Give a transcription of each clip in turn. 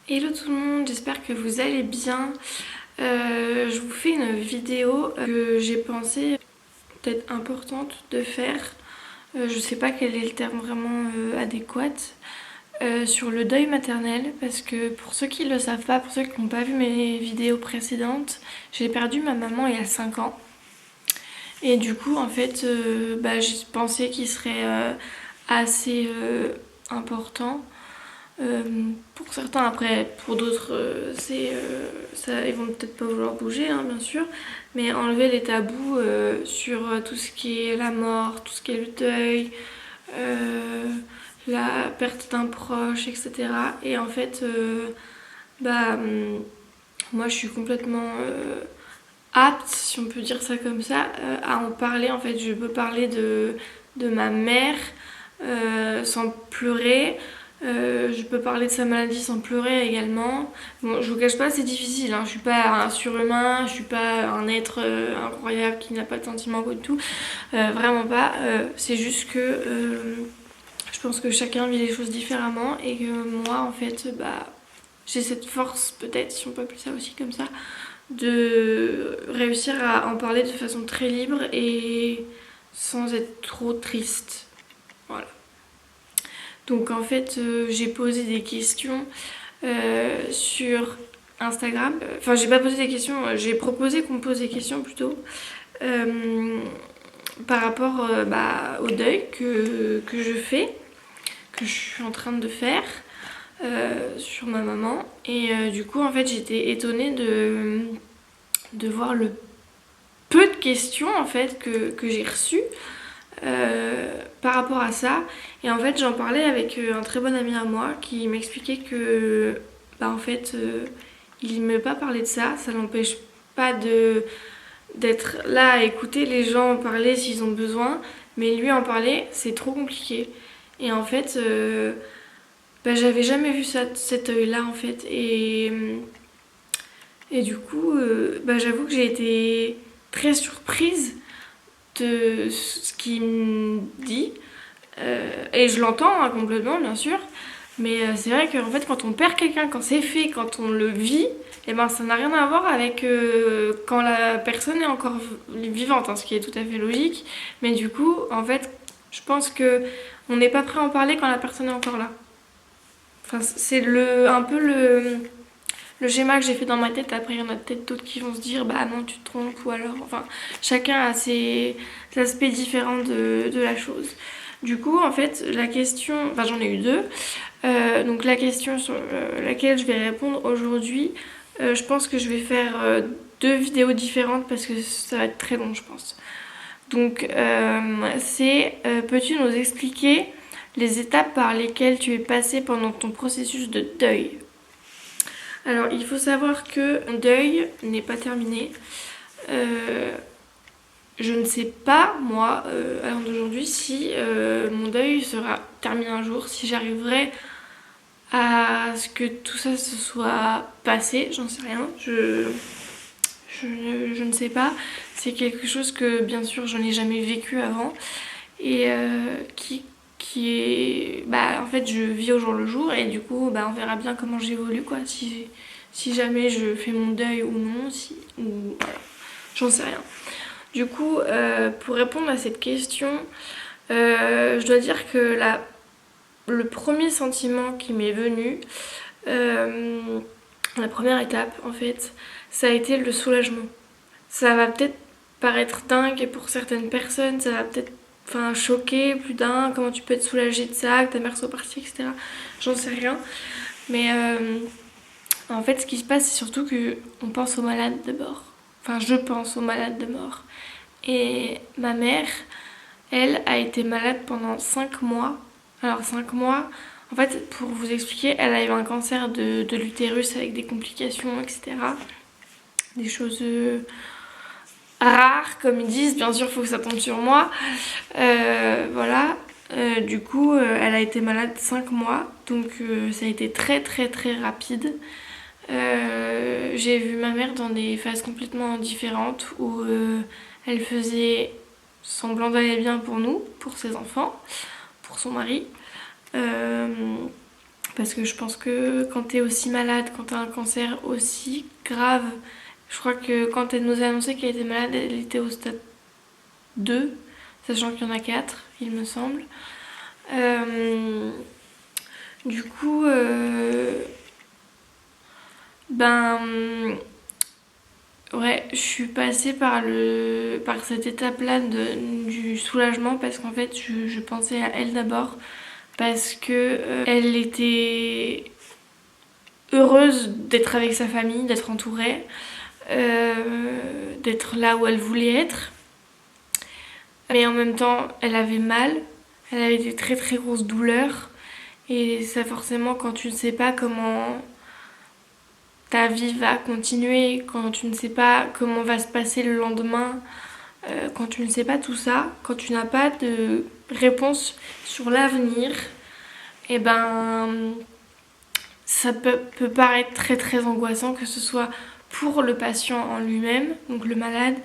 Hello tout le monde, j'espère que vous allez bien. Je vous fais une vidéo que j'ai pensé peut-être importante de faire. Je sais pas quel est le terme vraiment adéquat. Sur le deuil maternel, parce que pour ceux qui ne le savent pas, pour ceux qui n'ont pas vu mes vidéos précédentes, j'ai perdu ma maman il y a 5 ans. Et du coup, en fait, j'ai pensé qu'il serait assez important. Pour certains, après, pour d'autres, ils vont peut-être pas vouloir bouger, hein, bien sûr, mais enlever les tabous sur tout ce qui est la mort, tout ce qui est le deuil, euh, la perte d'un proche, etc. Et en fait, bah, moi, je suis complètement apte, si on peut dire ça comme ça, à en parler. En fait, je peux parler de ma mère sans pleurer. Je peux parler de sa maladie sans pleurer également. Bon, je vous cache pas, c'est difficile, hein. Je suis pas un surhumain, je suis pas un être incroyable qui n'a pas de sentiments et tout. Vraiment pas. C'est juste que je pense que chacun vit les choses différemment et que moi, en fait, j'ai cette force, peut-être, si on peut appeler ça aussi comme ça, de réussir à en parler de façon très libre et sans être trop triste. Voilà. Donc en fait, j'ai posé des questions sur Instagram. Enfin, j'ai pas posé des questions, j'ai proposé qu'on me pose des questions plutôt euh, par rapport au deuil que je fais, que je suis en train de faire sur ma maman. Et du coup, en fait, j'étais étonnée de voir le peu de questions en fait que j'ai reçues par rapport à ça. Et en fait, j'en parlais avec un très bon ami à moi qui m'expliquait que, en fait, il ne m'avait pas parlé de ça. Ça n'empêche pas d'être là à écouter les gens parler s'ils ont besoin. Mais lui en parler, c'est trop compliqué. Et en fait, j'avais jamais vu ça de cet œil-là en fait. Et du coup, j'avoue que j'ai été très surprise de ce qu'il me dit. Et je l'entends hein, complètement, bien sûr. Mais c'est vrai qu'en fait, quand on perd quelqu'un, quand c'est fait, quand on le vit, eh ben, ça n'a rien à voir avec quand la personne est encore vivante, hein, ce qui est tout à fait logique. Mais du coup, en fait, je pense que on n'est pas prêt à en parler quand la personne est encore là. Enfin, c'est un peu le schéma que j'ai fait dans ma tête. Après, il y en a peut-être d'autres qui vont se dire bah non, tu te trompes, ou alors. Enfin, chacun a ses aspects différents de la chose. Du coup, en fait, la question. Enfin, j'en ai eu deux. Donc, la question sur laquelle je vais répondre aujourd'hui, je pense que je vais faire deux vidéos différentes parce que ça va être très long, je pense. Donc, peux-tu nous expliquer les étapes par lesquelles tu es passé pendant ton processus de deuil? Alors, il faut savoir que mon deuil n'est pas terminé. Je ne sais pas, moi, à l'heure d'aujourd'hui, si mon deuil sera terminé un jour, si j'arriverai à ce que tout ça se soit passé, j'en sais rien. Je ne sais pas. C'est quelque chose que, bien sûr, je n'ai jamais vécu avant et qui est. En fait, je vis au jour le jour et du coup, on verra bien comment j'évolue, quoi. Si jamais je fais mon deuil ou non, ou voilà, j'en sais rien. Du coup, pour répondre à cette question, je dois dire que le premier sentiment qui m'est venu, la première étape en fait, ça a été le soulagement. Ça va peut-être paraître dingue pour certaines personnes, ça va peut-être choquer plus d'un, comment tu peux être soulagée de ça, que ta mère soit partie, etc. J'en sais rien. Mais en fait, ce qui se passe, c'est surtout qu'on pense aux malades d'abord. Enfin, je pense aux malades de mort. Et ma mère, elle, a été malade pendant 5 mois. Alors 5 mois, en fait, pour vous expliquer, elle a eu un cancer de l'utérus avec des complications, etc. Des choses rares, comme ils disent. Bien sûr, il faut que ça tombe sur moi. Voilà. Du coup, elle a été malade 5 mois. Donc ça a été très très très rapide. J'ai vu ma mère dans des phases complètement différentes où elle faisait semblant d'aller bien pour nous, pour ses enfants, pour son mari. Parce que je pense que quand t'es aussi malade, quand t'as un cancer aussi grave, je crois que quand elle nous a annoncé qu'elle était malade, elle était au stade 2, sachant qu'il y en a 4, il me semble. Du coup, ben ouais, je suis passée par cette étape-là du soulagement parce qu'en fait, je pensais à elle d'abord parce que elle était heureuse d'être avec sa famille, d'être entourée, d'être là où elle voulait être. Mais en même temps, elle avait mal, elle avait des très très grosses douleurs. Et ça forcément, quand tu ne sais pas comment ta vie va continuer, quand tu ne sais pas comment va se passer le lendemain, quand tu ne sais pas tout ça, quand tu n'as pas de réponse sur l'avenir, et ben ça peut paraître très très angoissant, que ce soit pour le patient en lui-même, donc le malade,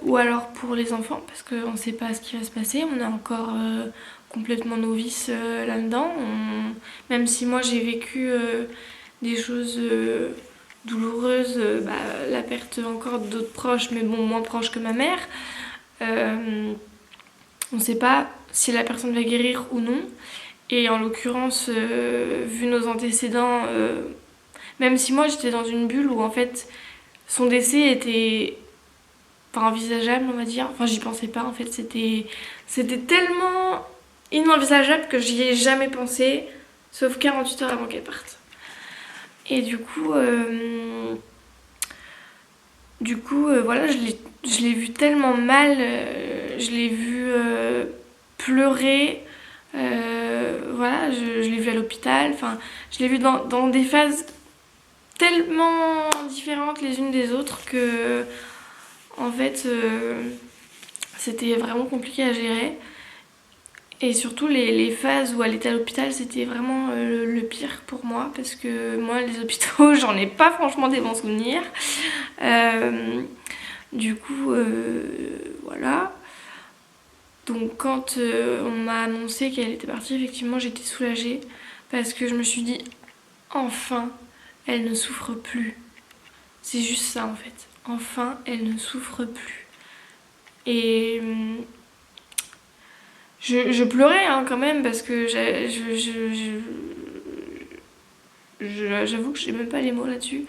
ou alors pour les enfants, parce qu'on ne sait pas ce qui va se passer, on est encore complètement novice là-dedans. Même si moi j'ai vécu des choses douloureuses, la perte encore d'autres proches, mais bon, moins proches que ma mère, on ne sait pas si la personne va guérir ou non. Et en l'occurrence, vu nos antécédents, même si moi j'étais dans une bulle où en fait son décès était pas envisageable, on va dire. Enfin, j'y pensais pas en fait. C'était tellement inenvisageable que j'y ai jamais pensé, sauf 48 heures avant qu'elle parte. Et voilà, je l'ai vu tellement mal, je l'ai vu pleurer. Voilà, je l'ai vu à l'hôpital. Enfin, je l'ai vu dans des phases tellement différentes les unes des autres que en fait c'était vraiment compliqué à gérer. Et surtout les phases où elle était à l'hôpital, c'était vraiment le pire pour moi, parce que moi les hôpitaux j'en ai pas franchement des bons souvenirs. Du coup voilà. Donc quand on m'a annoncé qu'elle était partie, effectivement j'étais soulagée, parce que je me suis dit enfin elle ne souffre plus. C'est juste ça en fait. Enfin elle ne souffre plus. Et je pleurais hein, quand même, parce que j'avoue que j'ai même pas les mots là-dessus.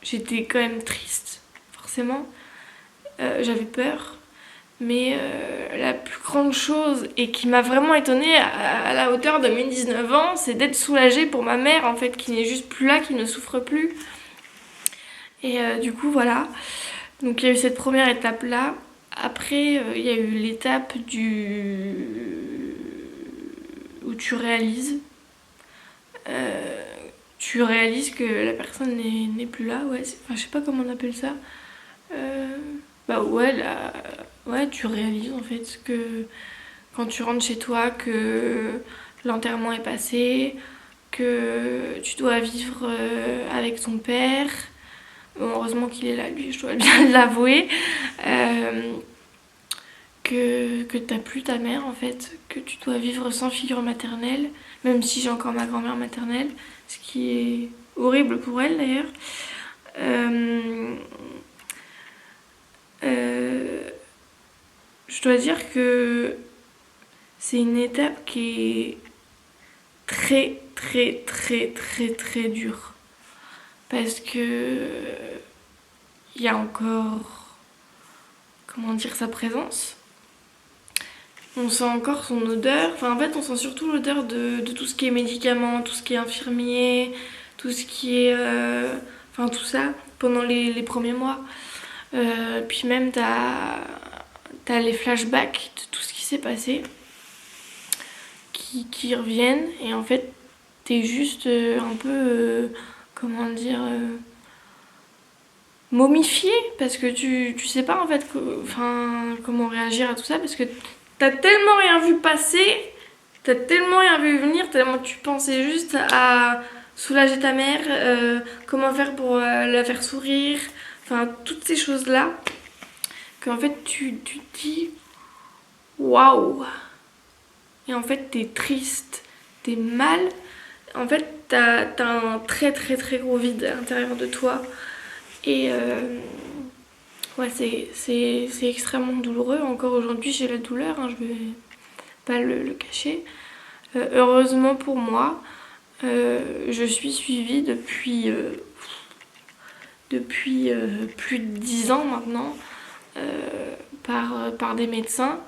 J'étais quand même triste, forcément. J'avais peur. Mais la plus grande chose, et qui m'a vraiment étonnée à la hauteur de mes 19 ans, c'est d'être soulagée pour ma mère, en fait, qui n'est juste plus là, qui ne souffre plus. Et du coup, voilà. Donc il y a eu cette première étape-là. Après, il y a eu l'étape où tu réalises. Tu réalises que la personne n'est plus là. Ouais, enfin, je sais pas comment on appelle ça. Ouais, ouais, tu réalises en fait que quand tu rentres chez toi, que l'enterrement est passé, que tu dois vivre avec ton père. Bon, heureusement qu'il est là, lui, je dois bien l'avouer. Que t'as plus ta mère en fait, que tu dois vivre sans figure maternelle, même si j'ai encore ma grand-mère maternelle, ce qui est horrible pour elle d'ailleurs. Je dois dire que c'est une étape qui est très très très très très dure, parce que il y a encore, comment dire, sa présence. On sent encore son odeur. Enfin, en fait, on sent surtout l'odeur de tout ce qui est médicaments, tout ce qui est infirmier, tout ce qui est... enfin, tout ça, pendant les premiers mois. Puis même, t'as les flashbacks de tout ce qui s'est passé qui reviennent. Et en fait, t'es juste un peu... comment dire... momifié, parce que tu sais pas en fait comment réagir à tout ça, parce que t'as tellement rien vu passer, t'as tellement rien vu venir, tellement tu pensais juste à soulager ta mère, comment faire pour la faire sourire, enfin toutes ces choses là, qu'en fait tu te dis waouh. Et en fait t'es triste, t'es mal. En fait, t'as un très très très gros vide à l'intérieur de toi. Et ouais, c'est extrêmement douloureux. Encore aujourd'hui, j'ai la douleur, hein, je vais pas le cacher. Heureusement pour moi, je suis suivie depuis plus de 10 ans maintenant par des médecins.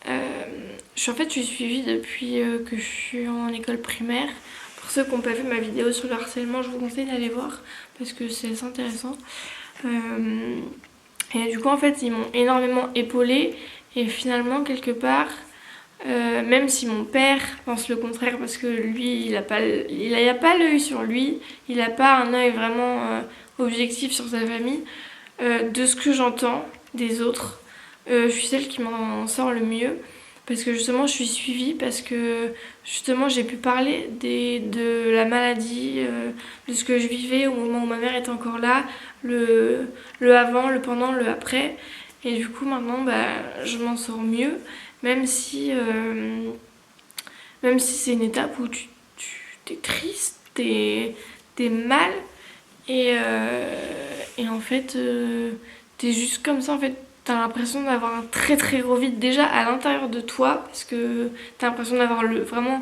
En fait, je suis suivie depuis que je suis en école primaire. Pour ceux qui n'ont pas vu ma vidéo sur le harcèlement, je vous conseille d'aller voir parce que c'est assez intéressant. Et du coup, en fait, ils m'ont énormément épaulée. Et finalement, quelque part, même si mon père pense le contraire, parce que lui, il a pas l'œil sur lui, il n'a pas un œil vraiment objectif sur sa famille, de ce que j'entends des autres, je suis celle qui m'en sort le mieux. Parce que justement, je suis suivie, parce que justement, j'ai pu parler de la maladie, de ce que je vivais au moment où ma mère était encore là, le avant, le pendant, le après. Et du coup, maintenant, je m'en sors mieux, même si, euh, même si c'est une étape où t'es triste, t'es mal, et en fait, t'es juste comme ça, en fait. T'as l'impression d'avoir un très très gros vide déjà à l'intérieur de toi, parce que t'as l'impression d'avoir vraiment,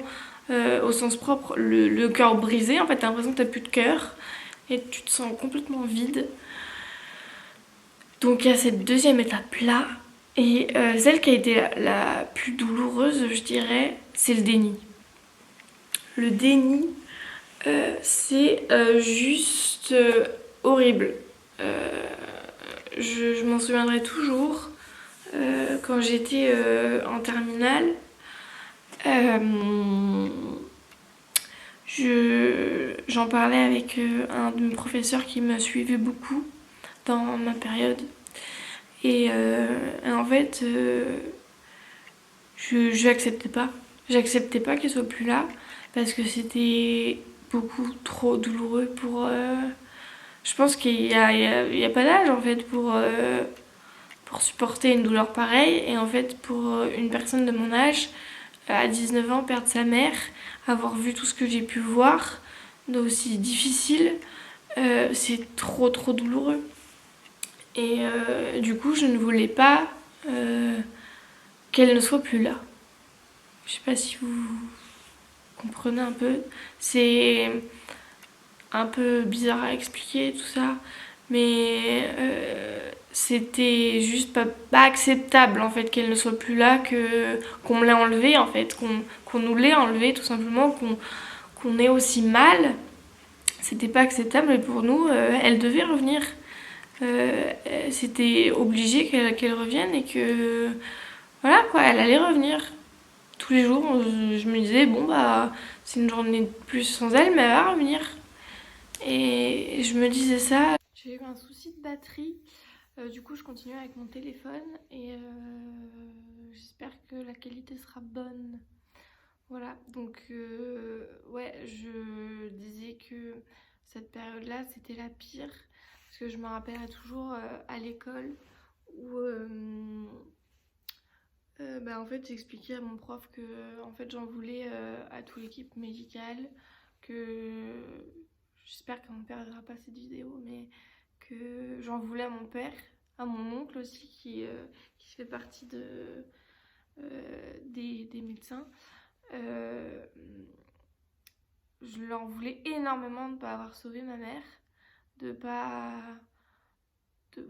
au sens propre, le cœur brisé. En fait, t'as l'impression que t'as plus de cœur et tu te sens complètement vide. Donc il y a cette deuxième étape-là. Et celle qui a été la plus douloureuse, je dirais, c'est le déni. Le déni, c'est juste horrible. Je m'en souviendrai toujours quand j'étais en terminale. Euh, J'en parlais avec un de mes professeurs qui me suivait beaucoup dans ma période. Et en fait, je n'acceptais pas. J'acceptais pas qu'elle soit plus là parce que c'était beaucoup trop douloureux pour. Je pense qu'il y a pas d'âge en fait pour supporter une douleur pareille. Et en fait, pour une personne de mon âge, à 19 ans, perdre sa mère, avoir vu tout ce que j'ai pu voir, d'aussi difficile, c'est trop trop douloureux. Et du coup, je ne voulais pas qu'elle ne soit plus là. Je sais pas si vous comprenez un peu. C'est un peu bizarre à expliquer tout ça, mais c'était juste pas acceptable en fait qu'elle ne soit plus là, qu'on me l'ait enlevée en fait, qu'on nous l'ait enlevée tout simplement, qu'on ait aussi mal. C'était pas acceptable et pour nous, elle devait revenir. C'était obligé qu'elle revienne et que voilà quoi, elle allait revenir. Tous les jours, je me disais bon c'est une journée de plus sans elle, mais elle va revenir. Et je me disais ça. J'ai eu un souci de batterie. Du coup, je continue avec mon téléphone et j'espère que la qualité sera bonne. Voilà, donc ouais, je disais que cette période-là, c'était la pire. Parce que je me rappellerai toujours à l'école où en fait j'expliquais à mon prof que en fait j'en voulais à toute l'équipe médicale, que j'espère qu'on ne perdra pas cette vidéo, mais que j'en voulais à mon père, à mon oncle aussi qui fait partie des médecins. Euh, je leur voulais énormément de ne pas avoir sauvé ma mère, de pas de,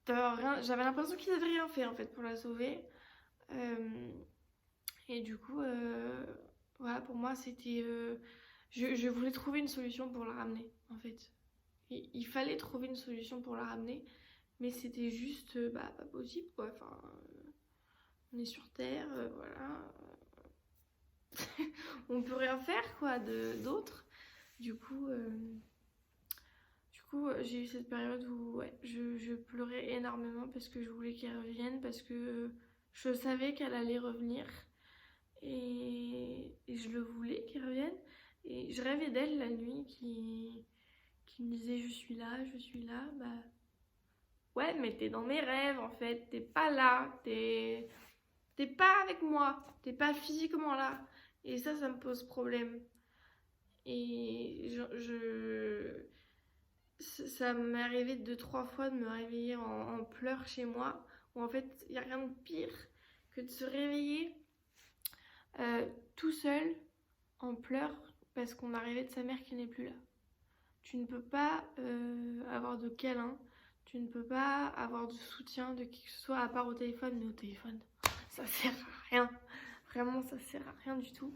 d'avoir rien. J'avais l'impression qu'ils n'avaient rien fait en fait pour la sauver. Euh, et du coup, voilà, pour moi c'était. Je voulais trouver une solution pour la ramener en fait. Et il fallait trouver une solution pour la ramener, mais c'était juste pas possible quoi. Enfin, on est sur Terre, voilà. On peut rien faire quoi d'autre. Du coup, j'ai eu cette période où ouais, je pleurais énormément parce que je voulais qu'elle revienne, parce que je savais qu'elle allait revenir et je le voulais qu'elle revienne. Et je rêvais d'elle la nuit qui me disait je suis là, je suis là. Ouais, mais t'es dans mes rêves en fait, t'es pas là, t'es pas avec moi, t'es pas physiquement là. Et ça me pose problème. Et ça m'est arrivé 2-3 fois de me réveiller en pleurs chez moi, où en fait, il n'y a rien de pire que de se réveiller tout seul en pleurs parce qu'on a rêvé de sa mère qui n'est plus là. Tu ne peux pas avoir de câlin, tu ne peux pas avoir de soutien de qui que ce soit à part au téléphone, mais au téléphone, ça sert à rien. Vraiment, ça sert à rien du tout.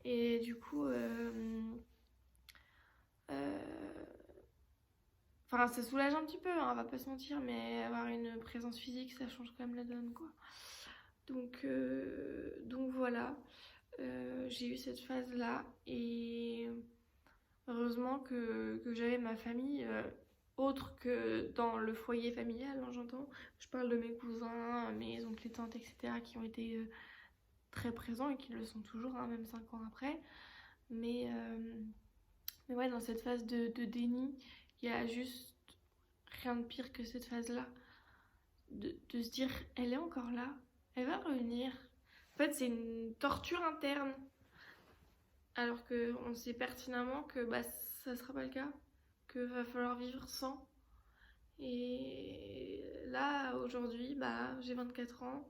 Et du coup, enfin, ça soulage un petit peu, hein, on va pas se mentir, mais avoir une présence physique, ça change quand même la donne, quoi. Donc voilà, j'ai eu cette phase-là et heureusement que j'avais ma famille autre que dans le foyer familial, hein, j'entends. Je parle de mes cousins, mes oncles et tantes, etc. qui ont été très présents et qui le sont toujours, hein, même 5 ans après. Mais ouais, dans cette phase de déni, il y a juste rien de pire que cette phase-là. De se dire, elle est encore là, elle va revenir. En fait, c'est une torture interne. Alors qu'on sait pertinemment que bah, ça sera pas le cas, que va falloir vivre sans. Et là, aujourd'hui, bah, j'ai 24 ans,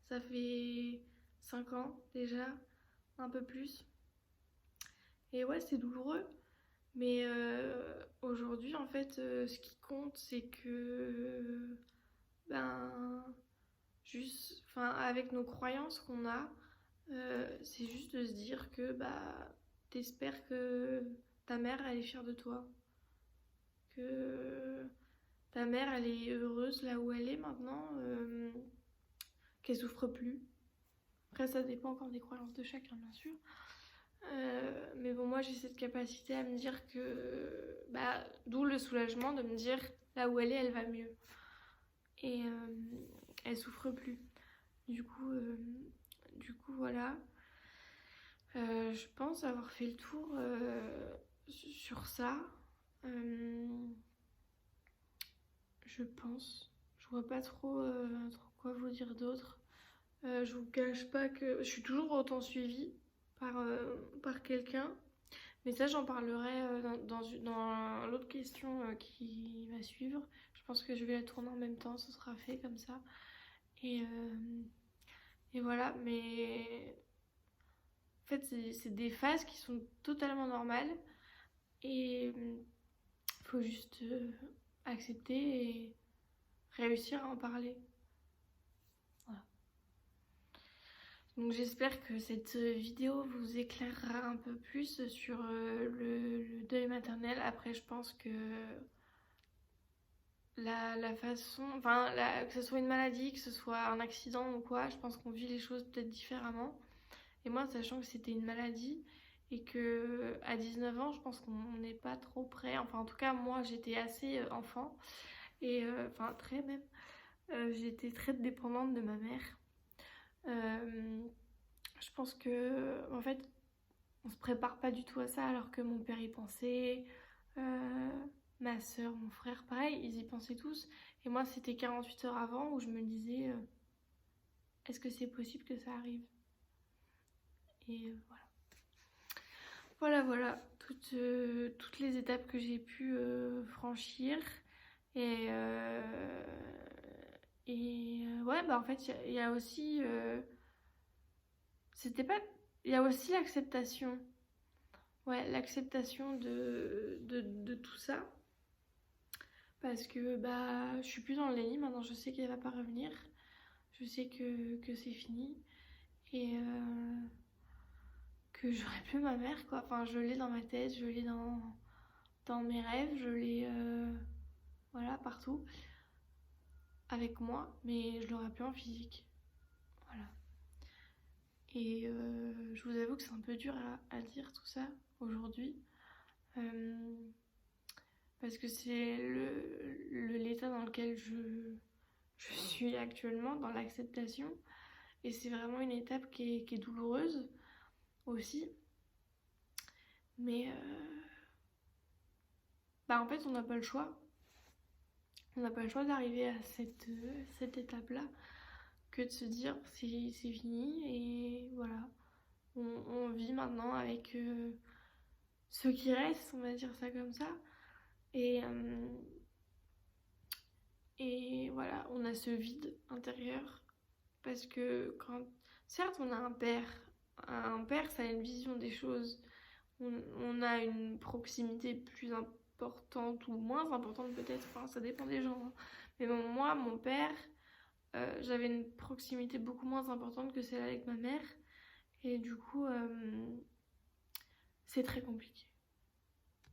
ça fait 5 ans déjà, un peu plus. Et ouais, c'est douloureux. Mais aujourd'hui, en fait, ce qui compte, c'est que, ben, juste, enfin, avec nos croyances qu'on a, c'est juste de se dire que, bah, t'espères que ta mère, elle est fière de toi. Que ta mère, elle est heureuse là où elle est maintenant, qu'elle souffre plus. Après, ça dépend encore des croyances de chacun, bien sûr. Mais bon, moi, j'ai cette capacité à me dire que... Bah, d'où le soulagement de me dire, là où elle va mieux. Et elle souffre plus. Du coup, voilà. Je pense avoir fait le tour sur ça. Je pense. Je vois pas trop quoi vous dire d'autre. Je vous cache pas que je suis toujours autant suivie par quelqu'un. Mais ça, j'en parlerai dans l'autre question qui va suivre. Je pense que je vais la tourner en même temps, ce sera fait comme ça. Et, euh, et voilà, mais en fait, c'est des phases qui sont totalement normales. Et faut juste accepter et réussir à en parler. Voilà. Donc j'espère que cette vidéo vous éclairera un peu plus sur le deuil maternel. Après, je pense que la façon, enfin, que ce soit une maladie, que ce soit un accident ou quoi, je pense qu'on vit les choses peut-être différemment. Et moi, sachant que c'était une maladie et que à 19 ans, je pense qu'on n'est pas trop prêt. Enfin, en tout cas, moi, j'étais assez enfant et enfin très même. J'étais très dépendante de ma mère. Je pense que, en fait, on se prépare pas du tout à ça alors que mon père y pensait. Ma soeur, mon frère, pareil, ils y pensaient tous. Et moi, c'était 48 heures avant où je me disais, est-ce que c'est possible que ça arrive? Et voilà. Voilà, toutes les étapes que j'ai pu franchir. Et, ouais, bah en fait, il y a aussi... c'était pas... Il y a aussi l'acceptation. Ouais, l'acceptation de tout ça. Parce que bah je suis plus dans le déni, maintenant je sais qu'elle va pas revenir. Je sais que c'est fini. Et que j'aurai plus ma mère, quoi. Enfin, je l'ai dans ma tête, je l'ai dans mes rêves, je l'ai voilà, partout. Avec moi, mais je l'aurai plus en physique. Voilà. Et je vous avoue que c'est un peu dur à dire tout ça aujourd'hui. Parce que c'est l'état dans lequel je suis actuellement, dans l'acceptation. Et c'est vraiment une étape qui est douloureuse aussi. Mais bah en fait, on n'a pas le choix. On n'a pas le choix d'arriver à cette étape-là que de se dire c'est fini et voilà. on vit maintenant avec ce qui reste, on va dire ça comme ça. Et voilà, on a ce vide intérieur parce que certes, on a un père. Un père, ça a une vision des choses. On a une proximité plus importante ou moins importante peut-être, enfin ça dépend des gens, hein. Mais bon, moi, mon père, j'avais une proximité beaucoup moins importante que celle avec ma mère. Et du coup, c'est très compliqué.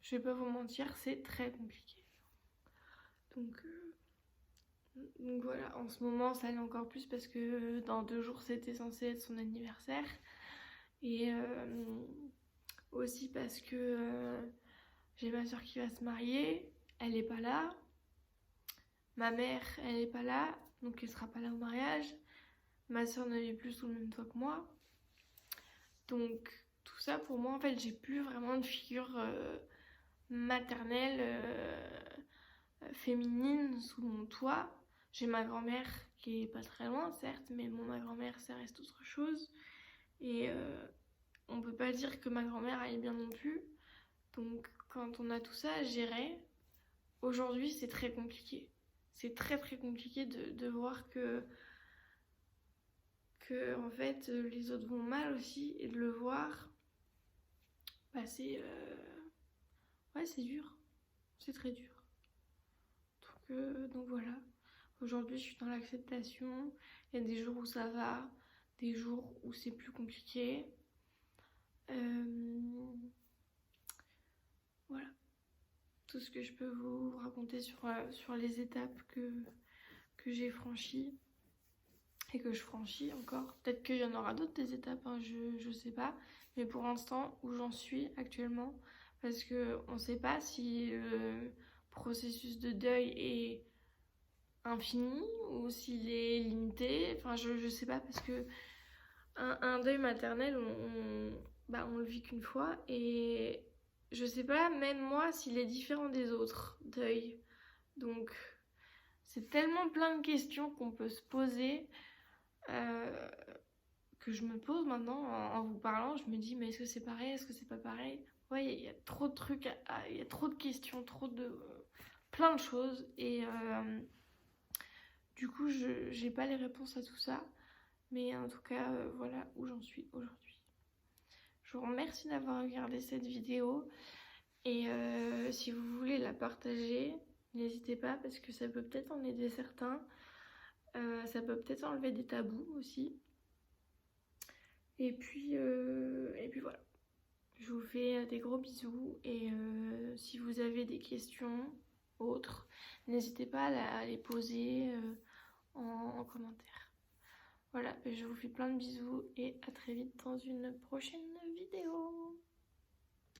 Je vais pas vous mentir, c'est très compliqué. Donc, donc voilà, en ce moment ça l'est encore plus parce que dans 2 jours c'était censé être son anniversaire. Et aussi parce que j'ai ma soeur qui va se marier, elle est pas là. Ma mère, elle est pas là, donc elle sera pas là au mariage. Ma soeur ne vit plus sous le même toit que moi. Donc tout ça pour moi, en fait, j'ai plus vraiment de figure maternelle féminine sous mon toit. J'ai ma grand-mère qui est pas très loin, certes, mais bon, ma grand-mère, ça reste autre chose. Et on peut pas dire que ma grand-mère aille bien non plus. Donc quand on a tout ça à gérer, aujourd'hui c'est très compliqué. C'est très très compliqué de voir que en fait les autres vont mal aussi et de le voir. Bah ouais, c'est dur. C'est très dur. Donc voilà. Aujourd'hui, je suis dans l'acceptation. Il y a des jours où ça va, des jours où c'est plus compliqué. Voilà. Tout ce que je peux vous raconter sur les étapes que j'ai franchies et que je franchis encore. Peut-être qu'il y en aura d'autres des étapes, hein, je sais pas. Mais pour l'instant, où j'en suis actuellement, parce que on sait pas si le processus de deuil est infini ou s'il est limité. Enfin, je sais pas parce que un deuil maternel, on le vit qu'une fois et je sais pas, même moi, s'il est différent des autres deuils. Donc, c'est tellement plein de questions qu'on peut se poser que je me pose maintenant en vous parlant. Je me dis, mais est-ce que c'est pareil? Est-ce que c'est pas pareil? Ouais, il y a trop de trucs, il y a trop de questions, plein de choses et du coup, j'ai pas les réponses à tout ça. Mais en tout cas, voilà où j'en suis aujourd'hui. Je vous remercie d'avoir regardé cette vidéo. Et si vous voulez la partager, n'hésitez pas parce que ça peut peut-être en aider certains. Ça peut peut-être enlever des tabous aussi. Et puis voilà. Je vous fais des gros bisous. Et si vous avez des questions autres, n'hésitez pas à les poser en commentaire. Voilà, je vous fais plein de bisous et à très vite dans une prochaine vidéo.